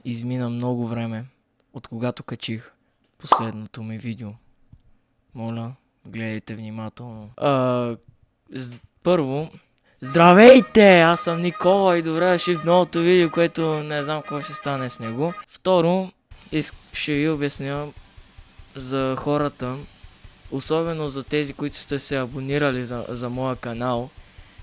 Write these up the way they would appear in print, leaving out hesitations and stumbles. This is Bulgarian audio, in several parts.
измина много време, от когато качих последното ми видео. Моля, гледайте внимателно. Първо, здравейте! Аз съм Никола и добре дошли в новото видео, което не знам какво ще стане с него. Второ, ще ви обясня за хората, особено за тези, които сте се абонирали за моя канал,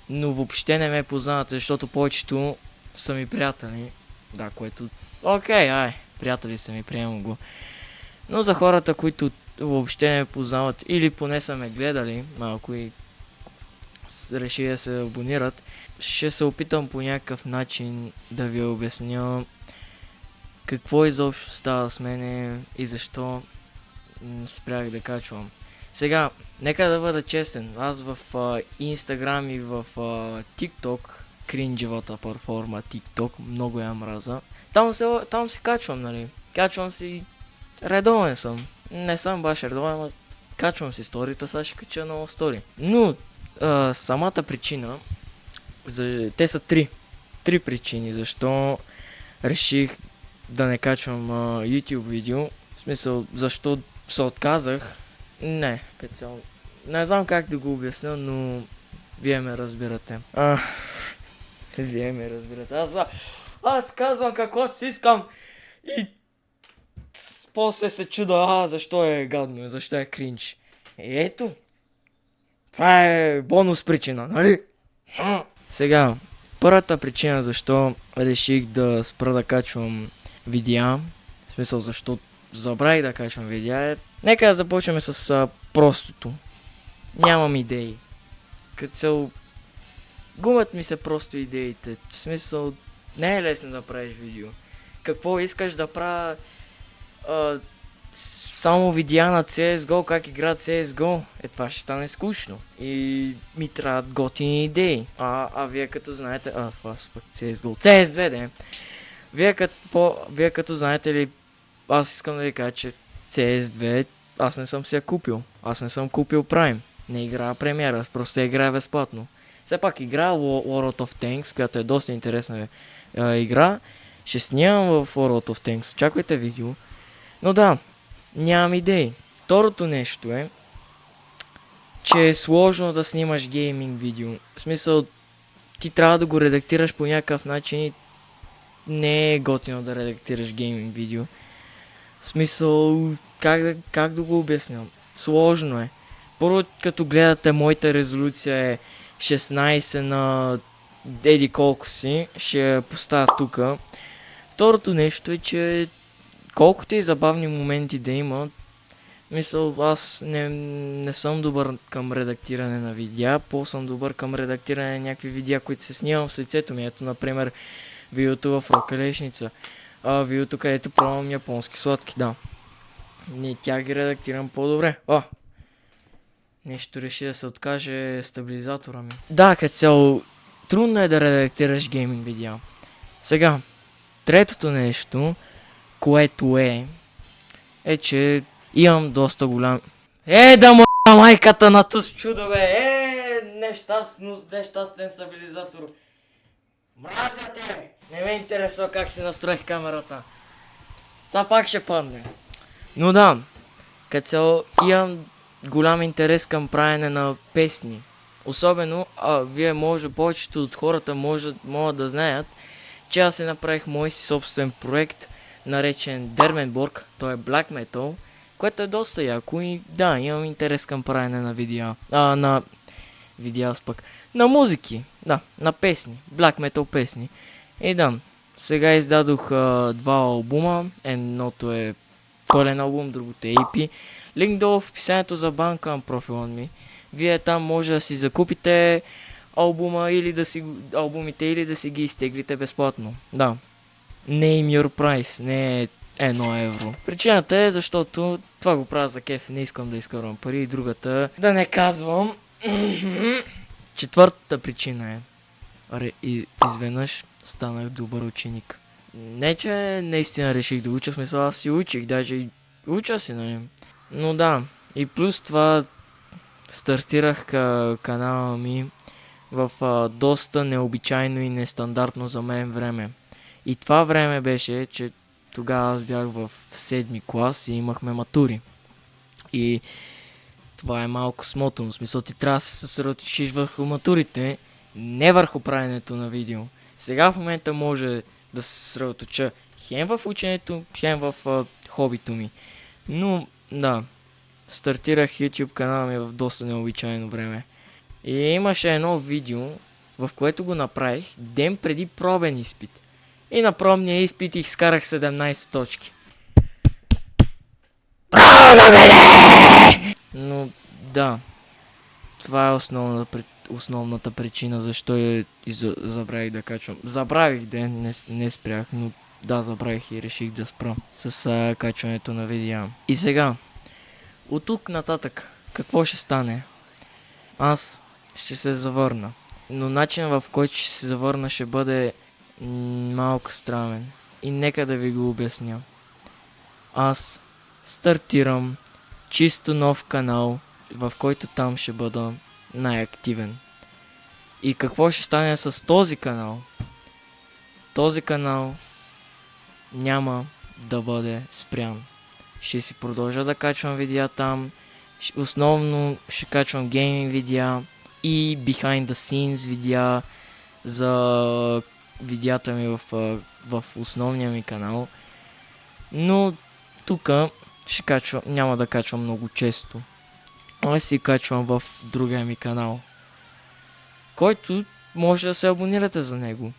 но въобще не ме познавате, защото повечето са ми приятели. Да, което... Окей, приятели са ми, приемам го. Но за хората, които въобще не ме познават или поне са ме гледали малко и реши да се абонират, ще се опитам по някакъв начин да ви обясня какво изобщо става с мене и защо спрях да качвам. Сега, нека да бъда честен, аз в Instagram и в TikTok, кринджевата платформа TikTok, много я мраза. Там си качвам, нали? Качвам си, редовен съм. Не съм баш редовен, но качвам си сторията, сега ще кача нова стори. Но самата причина, те са три причини, защо реших да не качвам YouTube видео. В смисъл, защо се отказах. Не, като цяло. Не знам как да го обясня, но вие ме разбирате. Вие ме разбирате. Аз казвам какво си искам и после се чуда, защо е гадно, защо е кринч. И ето, това е бонус причина, нали? Сега, първата причина защо реших да спра да качвам видеа, в смисъл защо забравих да качвам видеа, нека да започнем с простото. Нямам идеи. Като цяло, губят ми се просто идеите. В смисъл, не е лесно да правиш видео. Какво искаш да правя само видеа на CSGO, как играят CSGO? Това ще стане скучно. И ми трябват готини идеи. Вие като знаете... това пък CSGO. CS2, де. Вие като знаете ли... Аз искам да ви кажа, че CS2 аз не съм си я купил. Аз не съм купил Prime. Не играя премиера, просто играя безплатно. Все пак играя World of Tanks, която е доста интересна игра. Ще снимам в World of Tanks. Очаквайте видео. Но да, нямам идеи. Второто нещо е, че е сложно да снимаш гейминг видео. В смисъл, ти трябва да го редактираш по някакъв начин и не е готино да редактираш гейминг видео. В смисъл, как да го обясням? Сложно е. Първо, като гледате, моята резолюция е 16 на еди колко си, ще я поставя тука. Второто нещо е, че колкото и забавни моменти да има, мисъл, аз не съм добър към редактиране на видеа, по-съм добър към редактиране на някакви видеа, които се снимам с лицето ми. Ето, например, видеото в Рокалешница. Видеото, където пробвам японски сладки, да. Не, тя ги редактирам по-добре. Нещо реши да се откаже стабилизатора ми. Да, като цяло, трудно е да редактираш гейминг видеа. Сега, третото нещо, което е, че имам доста голям... да му майката на тъс чудо, бе! Нещастен стабилизатор. Мразя те! Не ме интересува как си настроих камерата. Сега пак ще падне. Но да, като цяло имам голям интерес към правене на песни. Особено, вие повечето от хората могат да знаят, че аз се направих мой си собствен проект, наречен Дерменборг, той е Black Metal, което е доста яко и да, имам интерес към правене на видеа. На музики, да, на песни, Black Metal песни. И да, сега издадох два албума, едното е пълен албум, другото е EP. Линк долу в описанието за банка на профила ми. Вие там може да си закупите албумите или да си ги изтеглите безплатно. Да. Name your price, не е 1 евро. Причината е, защото това го правя за кеф, не искам да изкарвам пари, и другата да не казвам. Четвъртата причина е, изведнъж станах добър ученик. Не, че наистина реших да уча, смисъл, аз си учих, даже и уча си, нали. Но да, и плюс това стартирах канала ми в доста необичайно и нестандартно за мен време. И това време беше, че Тогава аз бях в 7-ми клас и имахме матури. И това е малко смотано. В смисъл, ти трябва да се съсредоточиш върху матурите, не върху правенето на видео. Сега в момента може да се съсредоточа хем в ученето, хем в хобито ми. Но, да, стартирах YouTube канала ми в доста необичайно време. И имаше едно видео, в което го направих ден преди пробен изпит. И на пробния изпит изкарах 17 точки. Но, да, това е основната причина, защо забравих да качвам. Забравих не спрях, но да, забравих и реших да спра с качването на видеа. И сега, от тук нататък, какво ще стане? Аз ще се завърна. Но начинът, в който ще се завърна, ще бъде малко странен. И нека да ви го обясня. Аз стартирам чисто нов канал, в който там ще бъда най-активен. И какво ще стане с този канал? Този канал няма да бъде спрян. Ще си продължа да качвам видеа там. Основно ще качвам гейминг видеа и behind the scenes видеа за видеята ми в основния ми канал. Но тук няма да качвам много често. Аз си качвам в другия ми канал, който може да се абонирате за него.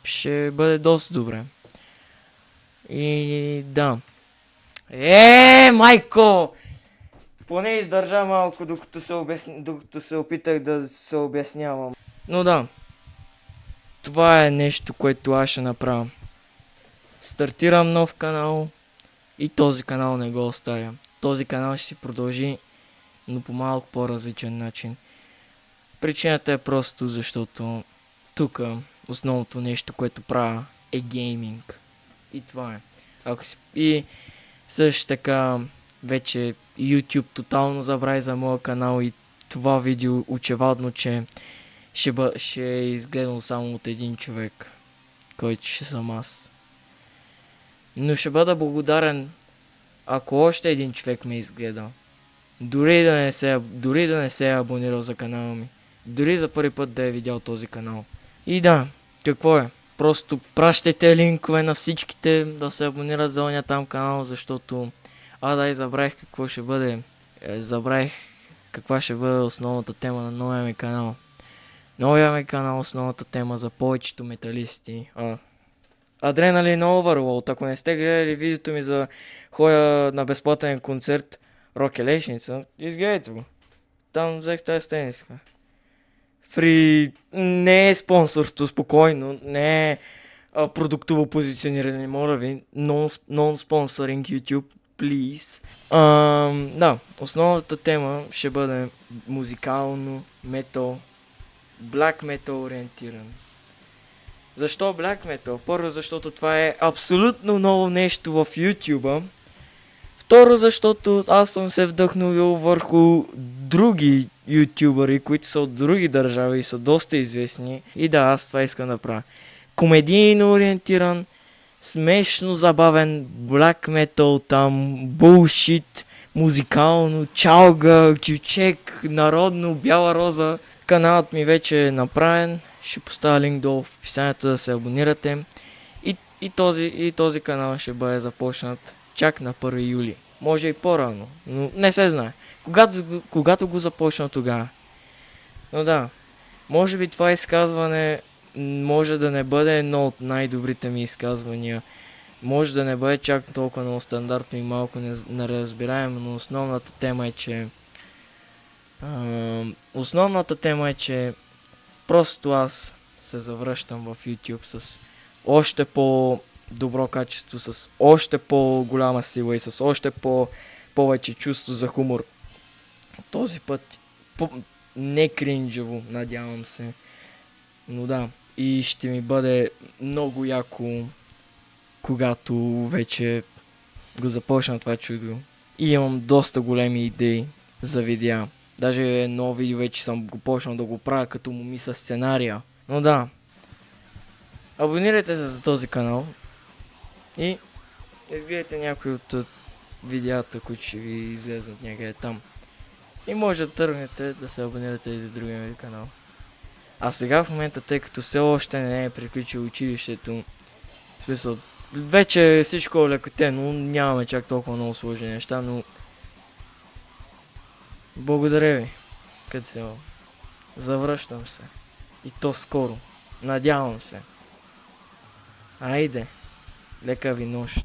Ще бъде доста добре. И да. Майко! Поне издържа малко, докато се опитах да се обяснявам. Но да. Това е нещо, което аз ще направя. Стартирам нов канал и този канал не го оставям. Този канал ще си продължи, но по малко по-различен начин. Причината е просто защото тук основното нещо, което правя, е гейминг. И това е. И също така вече YouTube тотално забрави за моя канал и това видео очевадно, че ще е изгледано само от един човек, който ще съм аз. Но ще бъда благодарен, ако още един човек ме изгледа. Дори да не се е абонирал за канала ми. Дори за първи път да е видял този канал. И да, какво е? Просто пращайте линкове на всичките да се абонират за оня там канал, защото и забравих какво ще бъде. Забравих каква ще бъде основната тема на новия ми канал. Новия ми канал, основната тема за повечето металисти. Adrenaline Overload. Ако не сте гледали видеото ми за ходя на безплатен концерт Рок Елешница, изгледайте го. Там взех тази стениска. Фри... Не е спонсорство, спокойно. Не е продуктово позициониране, моля ви. Non-sponsoring YouTube, please. Да, основната тема ще бъде музикално, метал, black metal ориентиран. Защо black metal? Първо, защото това е абсолютно ново нещо в YouTube. Второ, защото аз съм се вдъхновил върху други ютубъри, които са от други държави и са доста известни. И да, аз това искам да правя. Комедийно ориентиран, смешно забавен, black metal там, bullshit, музикално, чалга, кючек, народно, бяла роза. Каналът ми вече е направен. Ще поставя линк долу в описанието да се абонирате. И този канал ще бъде започнат чак на 1 юли. Може и по-рано, но не се знае. Когато го започна тогава. Но да, може би това изказване може да не бъде едно от най-добрите ми изказвания. Може да не бъде чак толкова много стандартно и малко неразбираемо, но основната тема е, че просто аз се завръщам в YouTube с още по-добро качество, с още по-голяма сила и с още повече чувство за хумор. Този път не кринджево, надявам се. Но да, и ще ми бъде много яко, когато вече го започна това чудо. И имам доста големи идеи за видеа. Даже едно видео вече съм го почнал да го правя, като му мисля сценария. Но да, абонирайте се за този канал. И изгледайте някои от видеята, които ще ви излезнат някъде там. И може да тръгнете да се абонирате и за другия ми канал. А сега в момента, тъй като все още не е приключил училището, в смисъл, вече всичко е лекотено, нямаме чак толкова много сложни неща, но благодаря ви, като се завръщам се. И то скоро. Надявам се. Айде, лека ви нощ.